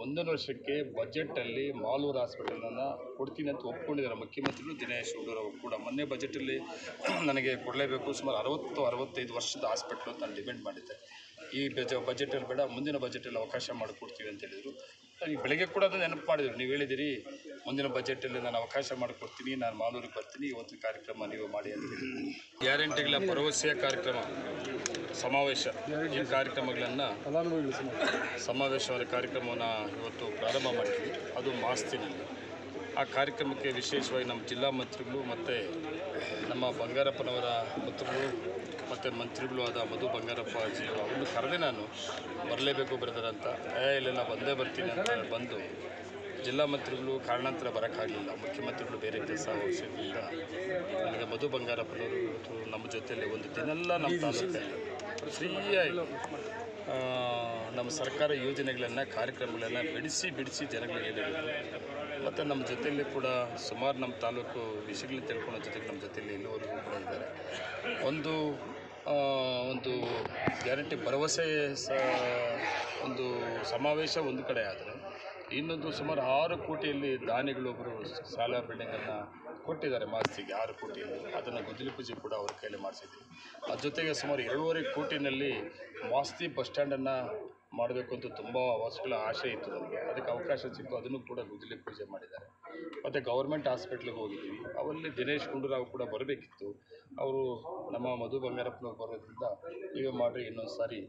ಮುಂದಿನ ವರ್ಷಕ್ಕೆ ಬಜೆಟಲ್ಲಿ ಮಾಲೂರು ಹಾಸ್ಪಿಟಲನ್ನು ಕೊಡ್ತೀನಿ ಅಂತ ಒಪ್ಕೊಂಡಿದ್ದಾರೆ ಮುಖ್ಯಮಂತ್ರಿಗಳು ದಿನೇಶ್ ಗುಂಡೂರಾವ್ ಕೂಡ. ಮೊನ್ನೆ ಬಜೆಟಲ್ಲಿ ನನಗೆ ಕೊಡಲೇಬೇಕು, ಸುಮಾರು 60-65 ವರ್ಷದ ಹಾಸ್ಪಿಟ್ಲು ಅಂತ ನಾನು ಡಿಮ್ಯಾಂಡ್ ಮಾಡಿದ್ದೆ. ಈ ಬಜೆಟಲ್ಲಿ ಬೇಡ, ಮುಂದಿನ ಬಜೆಟಲ್ಲಿ ಅವಕಾಶ ಮಾಡಿಕೊಡ್ತೀವಿ ಅಂತ ಹೇಳಿದರು. ಈ ಬೆಳಗ್ಗೆ ಕೂಡ ಅದನ್ನು ನೆನಪು ಮಾಡಿದರು. ನೀವು ಹೇಳಿದಿರಿ ಮುಂದಿನ ಬಜೆಟಲ್ಲಿ ನಾನು ಅವಕಾಶ ಮಾಡಿಕೊಡ್ತೀನಿ, ನಾನು ಮಾಲೂರಿಗೆ ಬರ್ತೀನಿ, ಇವತ್ತಿನ ಕಾರ್ಯಕ್ರಮ ನೀವು ಮಾಡಿ ಅಂತ ಹೇಳಿದ್ರು. ಗ್ಯಾರಂಟಿಗಳ ಭರವಸೆಯ ಕಾರ್ಯಕ್ರಮ ಸಮಾವೇಶ, ಈ ಕಾರ್ಯಕ್ರಮಗಳನ್ನು ಸಮಾವೇಶವಾದ ಕಾರ್ಯಕ್ರಮವನ್ನು ಇವತ್ತು ಪ್ರಾರಂಭ ಮಾಡಿದ್ವಿ. ಅದು ಮಾಸ್ತಿನಲ್ಲಿ. ಆ ಕಾರ್ಯಕ್ರಮಕ್ಕೆ ವಿಶೇಷವಾಗಿ ನಮ್ಮ ಜಿಲ್ಲಾ ಮಂತ್ರಿಗಳು ಮತ್ತು ನಮ್ಮ ಬಂಗಾರಪ್ಪನವರ ಪುತ್ರರು ಮತ್ತು ಮಂತ್ರಿಗಳು ಆದ ಮಧು ಬಂಗಾರಪ್ಪ ಅಜ್ಜಿ ಅವ್ರನ್ನ ಕರೆದೆ ನಾನು ಬರಲೇಬೇಕು ಬ್ರದರ್ ಅಂತ. ಇಲ್ಲೆಲ್ಲ ಬಂದೇ ಬರ್ತೀನಿ ಅಂತ ಬಂದು ಜಿಲ್ಲಾ ಮಂತ್ರಿಗಳು ಕಾರಣಾಂತರ ಬರೋಕ್ಕಾಗಲಿಲ್ಲ. ಮುಖ್ಯಮಂತ್ರಿಗಳು ಬೇರೆ ಕೆಲಸ ಅವಶ್ಯಕತೆಯಿಂದ ನನಗೆ ಮಧು ಬಂಗಾರಪ್ಪನವರು ಇವತ್ತು ನಮ್ಮ ಜೊತೆಯಲ್ಲಿ ಒಂದು ದಿನೆಲ್ಲ ನಮ್ಮ ತಾಲೂಕಲ್ಲಿ ಫ್ರೀಯಾಗಿ ನಮ್ಮ ಸರ್ಕಾರ ಯೋಜನೆಗಳನ್ನು ಕಾರ್ಯಕ್ರಮಗಳನ್ನು ಬಿಡಿಸಿ ಜನಗಳಿಗೆ ಹೇಳಿದರು. ಮತ್ತು ನಮ್ಮ ಜೊತೆಯಲ್ಲಿ ಕೂಡ ಸುಮಾರು ನಮ್ಮ ತಾಲೂಕು ವಿಷಯಗಳನ್ನ ತಿಳ್ಕೊಳ್ಳೋ ಜೊತೆಗೆ ನಮ್ಮ ಜೊತೆಯಲ್ಲಿ ಇಲ್ಲಿವರೆಗೂ ಕೂಡ ಇದ್ದಾರೆ. ಒಂದು ಗ್ಯಾರಂಟಿ ಭರವಸೆ ಒಂದು ಸಮಾವೇಶ ಒಂದು ಕಡೆ ಆದರೆ, ಇನ್ನೊಂದು ಸುಮಾರು 6 ಕೋಟಿಯಲ್ಲಿ ದಾನಿಗಳೊಬ್ಬರು ಶಾಲಾ ಬಿಲ್ಡಿಂಗನ್ನು ಕೊಟ್ಟಿದ್ದಾರೆ ಮಾಸ್ತಿಗೆ. 6 ಕೋಟಿಯಲ್ಲಿ ಅದನ್ನು ಗುದ್ದಲಿ ಪೂಜೆ ಕೂಡ ಅವ್ರ ಕೈಯಲ್ಲಿ ಮಾಡಿಸಿದ್ವಿ. ಅದ್ರ ಜೊತೆಗೆ ಸುಮಾರು 2.5 ಕೋಟಿನಲ್ಲಿ ಮಾಸ್ತಿ ಬಸ್ ಸ್ಟ್ಯಾಂಡನ್ನು ಮಾಡಬೇಕು ಅಂತ ತುಂಬ ವರ್ಷಗಳ ಆಸೆ ಇತ್ತು ನನಗೆ. ಅದಕ್ಕೆ ಅವಕಾಶ ಸಿಕ್ತು, ಅದನ್ನು ಕೂಡ ಗುದ್ದಲಿ ಪೂಜೆ ಮಾಡಿದ್ದಾರೆ. ಮತ್ತು ಗೌರ್ಮೆಂಟ್ ಹಾಸ್ಪಿಟ್ಲಿಗೆ ಹೋಗಿದ್ದೀವಿ, ಅವಲ್ಲಿ ದಿನೇಶ್ ಗುಂಡೂರಾವ್ ಕೂಡ ಬರಬೇಕಿತ್ತು. ಅವರು ನಮ್ಮ ಮಧು ಬಂಗಾರಪ್ಪನವ್ರು ಬರೋದ್ರಿಂದ ಈಗ ಮಾಡಿರಿ, ಇನ್ನೊಂದು ಸಾರಿ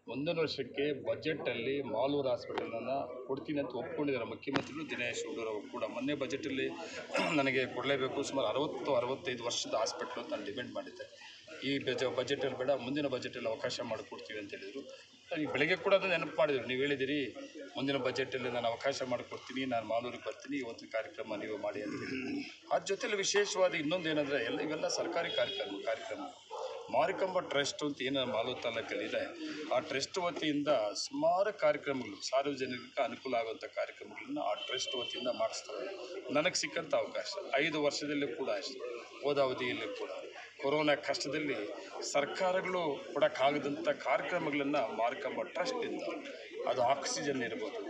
ಮುಂದಿನ ವರ್ಷಕ್ಕೆ ಬಜೆಟಲ್ಲಿ ಮಾಲೂರು ಹಾಸ್ಪಿಟಲನ್ನು ಕೊಡ್ತೀನಿ ಅಂತ ಒಪ್ಕೊಂಡಿದ್ದಾರೆ ಮುಖ್ಯಮಂತ್ರಿಗಳು ದಿನೇಶ್ ಗುಂಡೂರಾವ್ ಕೂಡ. ಮೊನ್ನೆ ಬಜೆಟಲ್ಲಿ ನನಗೆ ಕೊಡಲೇಬೇಕು, ಸುಮಾರು 60-65 ವರ್ಷದ ಹಾಸ್ಪಿಟ್ಲು ಅಂತ ನಾನು ಡಿಮ್ಯಾಂಡ್ ಮಾಡಿದ್ದೆ. ಈ ಬಜೆಟಲ್ಲಿ ಬೇಡ, ಮುಂದಿನ ಬಜೆಟಲ್ಲಿ ಅವಕಾಶ ಮಾಡಿಕೊಡ್ತೀವಿ ಅಂತ ಹೇಳಿದರು. ಈ ಬೆಳಗ್ಗೆ ಕೂಡ ಅದನ್ನು ನೆನಪು ಮಾಡಿದರು. ನೀವು ಹೇಳಿದಿರಿ ಮುಂದಿನ ಬಜೆಟಲ್ಲಿ ನಾನು ಅವಕಾಶ ಮಾಡಿಕೊಡ್ತೀನಿ, ನಾನು ಮಾಲೂರಿಗೆ ಬರ್ತೀನಿ, ಇವತ್ತಿನ ಕಾರ್ಯಕ್ರಮ ನೀವು ಮಾಡಿ ಅಂತ ಹೇಳಿದ್ರು. ಅದ್ರ ಜೊತೆಲಿ ವಿಶೇಷವಾದ ಇನ್ನೊಂದು ಏನಂದರೆ ಇವೆಲ್ಲ ಸರ್ಕಾರಿ ಕಾರ್ಯಕ್ರಮ ಮಾರಿಕಾಂಬಾ ಟ್ರಸ್ಟ್ ಅಂತ ಏನು ಮಾಲೂರು ತಾಲೂಕಲ್ಲಿದೆ, ಆ ಟ್ರಸ್ಟ್ ವತಿಯಿಂದ ಸುಮಾರು ಕಾರ್ಯಕ್ರಮಗಳು ಸಾರ್ವಜನಿಕರಿಗೆ ಅನುಕೂಲ ಆಗುವಂಥ ಕಾರ್ಯಕ್ರಮಗಳನ್ನು ಆ ಟ್ರಸ್ಟ್ ವತಿಯಿಂದ ಮಾಡಿಸ್ತಾರೆ. ನನಗೆ ಸಿಕ್ಕಂಥ ಅವಕಾಶ 5 ವರ್ಷದಲ್ಲೂ ಕೂಡ ಅಷ್ಟೇ, ಹೋದ ಅವಧಿಯಲ್ಲೂ ಕೂಡ ಕೊರೋನಾ ಕಷ್ಟದಲ್ಲಿ ಸರ್ಕಾರಗಳು ಕೊಡೋಕ್ಕಾಗದಂಥ ಕಾರ್ಯಕ್ರಮಗಳನ್ನು ಮಾರಿಕಾಂಬಾ ಟ್ರಸ್ಟಿಂದ, ಅದು ಆಕ್ಸಿಜನ್ ಇರ್ಬೋದು,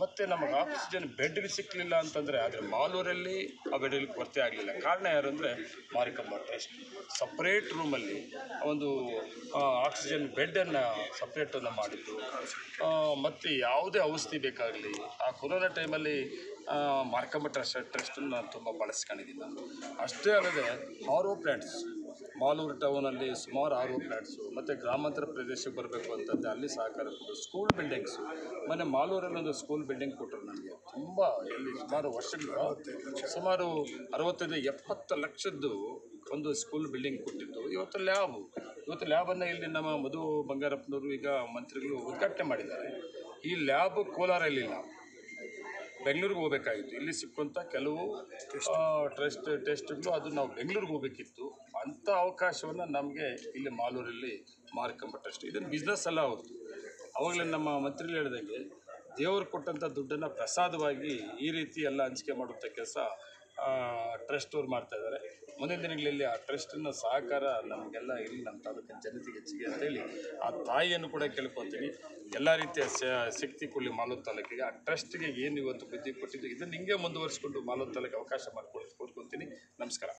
ಮತ್ತು ನಮಗೆ ಆಕ್ಸಿಜನ್ ಬೆಡ್ಗಳು ಸಿಕ್ಕಲಿಲ್ಲ ಅಂತಂದರೆ, ಆದರೆ ಮಾಲೂರಲ್ಲಿ ಆ ಬೆಡ್ಗಳಿಗೆ ಕೊರತೆ ಆಗಲಿಲ್ಲ. ಕಾರಣ ಯಾರು ಅಂದರೆ ಮಾರಿಕಾಂಬಾ ಟ್ರಸ್ಟ್ ಸಪ್ರೇಟ್ ರೂಮಲ್ಲಿ ಒಂದು ಆಕ್ಸಿಜನ್ ಬೆಡ್ಡನ್ನು ಸಪ್ರೇಟನ್ನು ಮಾಡಿದ್ದು. ಮತ್ತು ಯಾವುದೇ ಔಷಧಿ ಬೇಕಾಗಲಿ ಆ ಕೊರೋನಾ ಟೈಮಲ್ಲಿ ಮಾರಿಕಾಂಬಾ ಟ್ರಸ್ಟನ್ನು ನಾನು ತುಂಬ ಬಳಸ್ಕೊಂಡಿದ್ದೀನಿ ನಾನು. ಅಷ್ಟೇ ಅಲ್ಲದೆ RO ಪ್ಲ್ಯಾಂಟ್ಸ್ ಮಾಲೂರು ಟೌನಲ್ಲಿ ಸುಮಾರು RO ಪ್ಲ್ಯಾಂಟ್ಸು, ಮತ್ತು ಗ್ರಾಮಾಂತರ ಪ್ರದೇಶಕ್ಕೆ ಬರಬೇಕು ಅಂತಂದರೆ ಅಲ್ಲಿ ಸಹಕಾರ ಕೊಟ್ಟು ಸ್ಕೂಲ್ ಬಿಲ್ಡಿಂಗ್ಸು. ಮೊನ್ನೆ ಮಾಲೂರಲ್ಲಿ ಒಂದು ಸ್ಕೂಲ್ ಬಿಲ್ಡಿಂಗ್ ಕೊಟ್ಟರು ನನಗೆ. ತುಂಬ ಇಲ್ಲಿ ಸುಮಾರು ವರ್ಷಗಳು ಸುಮಾರು 65-70 ಲಕ್ಷದ್ದು ಒಂದು ಸ್ಕೂಲ್ ಬಿಲ್ಡಿಂಗ್ ಕೊಟ್ಟಿದ್ದು. ಇವತ್ತು ಲ್ಯಾಬನ್ನು ಇಲ್ಲಿ ನಮ್ಮ ಮಧು ಬಂಗಾರಪ್ಪನವರು ಈಗ ಮಂತ್ರಿಗಳು ಉದ್ಘಾಟನೆ ಮಾಡಿದ್ದಾರೆ. ಈ ಲ್ಯಾಬ್ ಕೋಲಾರಲ್ಲಿಲ್ಲ, ಬೆಂಗಳೂರಿಗೆ ಹೋಗಬೇಕಾಗಿತ್ತು. ಇಲ್ಲಿ ಸಿಕ್ಕುವಂಥ ಕೆಲವು ಟೆಸ್ಟ್ಗಳು ಅದು ನಾವು ಬೆಂಗಳೂರಿಗೆ ಹೋಗಬೇಕಿತ್ತು. ಅಂಥ ಅವಕಾಶವನ್ನು ನಮಗೆ ಇಲ್ಲಿ ಮಾಲೂರಲ್ಲಿ ಮಾರಿಕಾಂಬಾ ಟ್ರಸ್ಟ್, ಇದನ್ನು ಬಿಸ್ನೆಸ್ ಅಲ್ಲ ಅವ್ರದ್ದು. ಅವಾಗಲೇ ನಮ್ಮ ಮಂತ್ರಿಗಳು ಹೇಳಿದಂಗೆ ದೇವರು ಕೊಟ್ಟಂಥ ದುಡ್ಡನ್ನು ಪ್ರಸಾದವಾಗಿ ಈ ರೀತಿ ಎಲ್ಲ ಹಂಚಿಕೆ ಮಾಡುವಂಥ ಕೆಲಸ ಟ್ರಸ್ಟ್ ಅವ್ರು ಮಾಡ್ತಾಯಿದ್ದಾರೆ. ಮುಂದಿನ ದಿನಗಳಲ್ಲಿ ಆ ಟ್ರಸ್ಟಿನ ಸಹಕಾರ ನಮಗೆಲ್ಲ ಇಲ್ಲಿ ನಮ್ಮ ತಾಲೂಕಿನ ಜನತೆಗೆ ಹೆಚ್ಚಿಗೆ ಅಂತೇಳಿ ಆ ತಾಯಿಯನ್ನು ಕೂಡ ಕೇಳ್ಕೊತೀನಿ. ಎಲ್ಲ ರೀತಿಯ ಶಕ್ತಿ ಕೊಡಲಿ ಮಾಲೂರು ತಾಲೂಕಿಗೆ. ಆ ಟ್ರಸ್ಟ್ಗೆ ಏನು ಇವತ್ತು ಬುದ್ಧಿ ಕೊಟ್ಟಿದ್ದು ಇದನ್ನು ಹಿಂಗೆ ಮುಂದುವರಿಸ್ಕೊಂಡು ಮಾಲೂರು ತಾಲೂಕಿಗೆ ಅವಕಾಶ ಮಾಡಿಕೊಡ್ತೀನಿ. ನಮಸ್ಕಾರ.